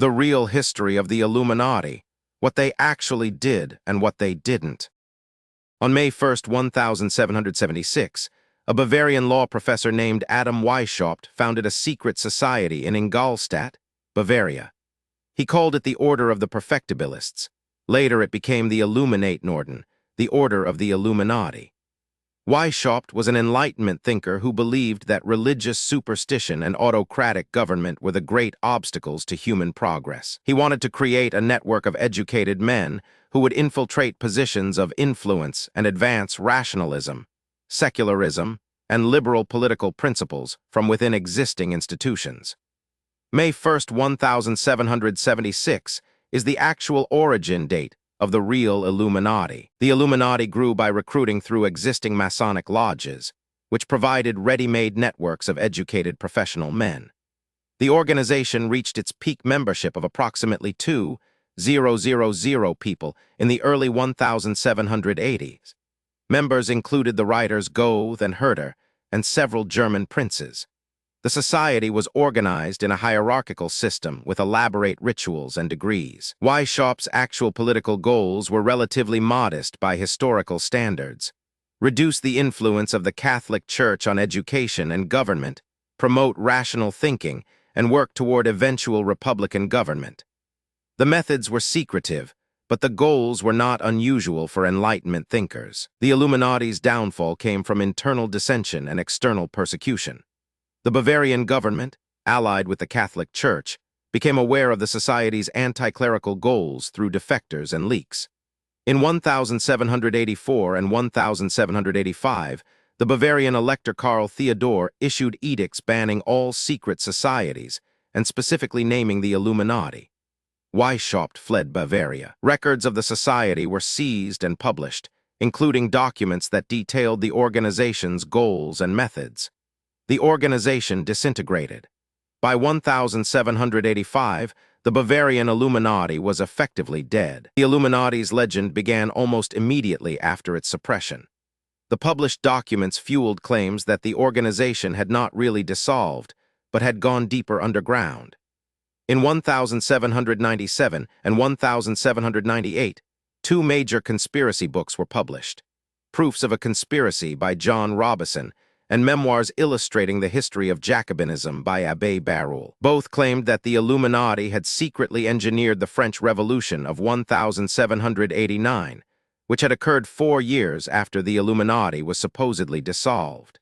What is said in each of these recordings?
The real history of the Illuminati, what they actually did and what they didn't. On May 1, 1776, a Bavarian law professor named Adam Weishaupt founded a secret society in Ingolstadt, Bavaria. He called it the Order of the Perfectibilists. Later it became the Illuminatenorden, the Order of the Illuminati. Weishaupt was an Enlightenment thinker who believed that religious superstition and autocratic government were the great obstacles to human progress. He wanted to create a network of educated men who would infiltrate positions of influence and advance rationalism, secularism, and liberal political principles from within existing institutions. May 1, 1776 is the actual origin date of the real Illuminati. The Illuminati grew by recruiting through existing Masonic lodges, which provided ready-made networks of educated professional men. The organization reached its peak membership of approximately 2,000 people in the early 1780s. Members included the writers Goethe and Herder and several German princes. The society was organized in a hierarchical system with elaborate rituals and degrees. Weishaupt's actual political goals were relatively modest by historical standards: reduce the influence of the Catholic Church on education and government, promote rational thinking, and work toward eventual republican government. The methods were secretive, but the goals were not unusual for Enlightenment thinkers. The Illuminati's downfall came from internal dissension and external persecution. The Bavarian government, allied with the Catholic Church, became aware of the society's anti-clerical goals through defectors and leaks. In 1784 and 1785, the Bavarian elector Karl Theodor issued edicts banning all secret societies and specifically naming the Illuminati. Weishaupt fled Bavaria. Records of the society were seized and published, including documents that detailed the organization's goals and methods. The organization disintegrated. By 1785, the Bavarian Illuminati was effectively dead. The Illuminati's legend began almost immediately after its suppression. The published documents fueled claims that the organization had not really dissolved, but had gone deeper underground. In 1797 and 1798, two major conspiracy books were published: Proofs of a Conspiracy by John Robison and Memoirs Illustrating the History of Jacobinism by Abbé Barruel. Both claimed that the Illuminati had secretly engineered the French Revolution of 1789, which had occurred 4 years after the Illuminati was supposedly dissolved.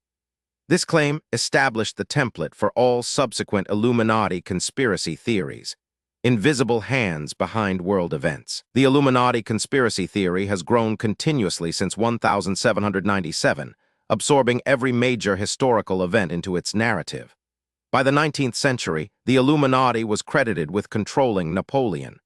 This claim established the template for all subsequent Illuminati conspiracy theories: invisible hands behind world events. The Illuminati conspiracy theory has grown continuously since 1797, absorbing every major historical event into its narrative. By the 19th century, the Illuminati was credited with controlling Napoleon.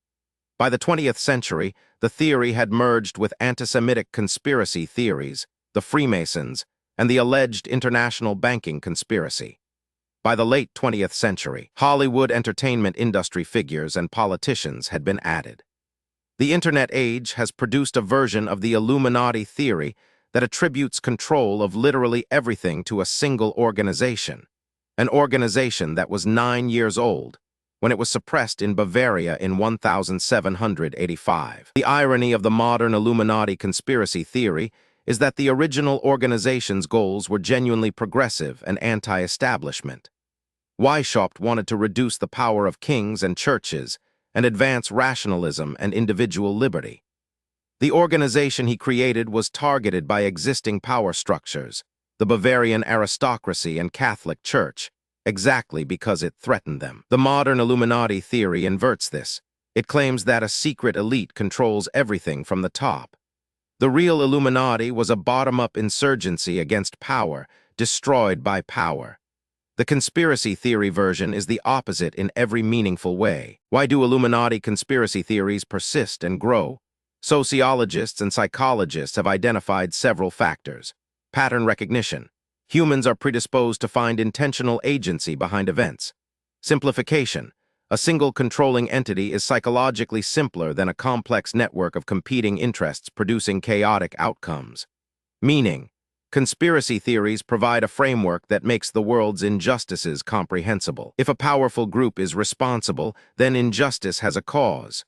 By the 20th century, the theory had merged with anti-Semitic conspiracy theories, the Freemasons, and the alleged international banking conspiracy. By the late 20th century, Hollywood entertainment industry figures and politicians had been added. The Internet age has produced a version of the Illuminati theory that attributes control of literally everything to a single organization, an organization that was 9 years old when it was suppressed in Bavaria in 1785. The irony of the modern Illuminati conspiracy theory is that the original organization's goals were genuinely progressive and anti-establishment. Weishaupt wanted to reduce the power of kings and churches and advance rationalism and individual liberty. The organization he created was targeted by existing power structures, the Bavarian aristocracy and Catholic Church, exactly because it threatened them. The modern Illuminati theory inverts this. It claims that a secret elite controls everything from the top. The real Illuminati was a bottom-up insurgency against power, destroyed by power. The conspiracy theory version is the opposite in every meaningful way. Why do Illuminati conspiracy theories persist and grow? Sociologists and psychologists have identified several factors. Pattern recognition. Humans are predisposed to find intentional agency behind events. Simplification. A single controlling entity is psychologically simpler than a complex network of competing interests producing chaotic outcomes. Meaning. Conspiracy theories provide a framework that makes the world's injustices comprehensible. If a powerful group is responsible, then injustice has a cause.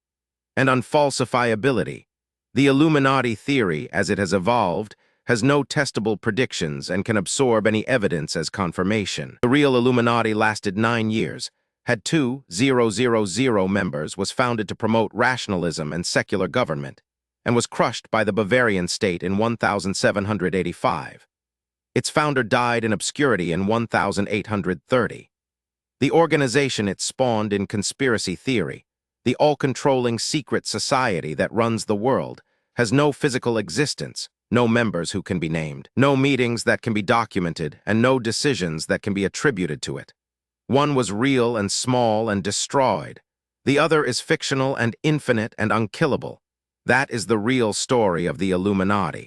And unfalsifiability. The Illuminati theory, as it has evolved, has no testable predictions and can absorb any evidence as confirmation. The real Illuminati lasted 9 years, had 2,000 members, was founded to promote rationalism and secular government, and was crushed by the Bavarian state in 1785. Its founder died in obscurity in 1830. The organization it spawned in conspiracy theory, the all-controlling secret society that runs the world, has no physical existence, no members who can be named, no meetings that can be documented, and no decisions that can be attributed to it. One was real and small and destroyed. The other is fictional and infinite and unkillable. That is the real story of the Illuminati.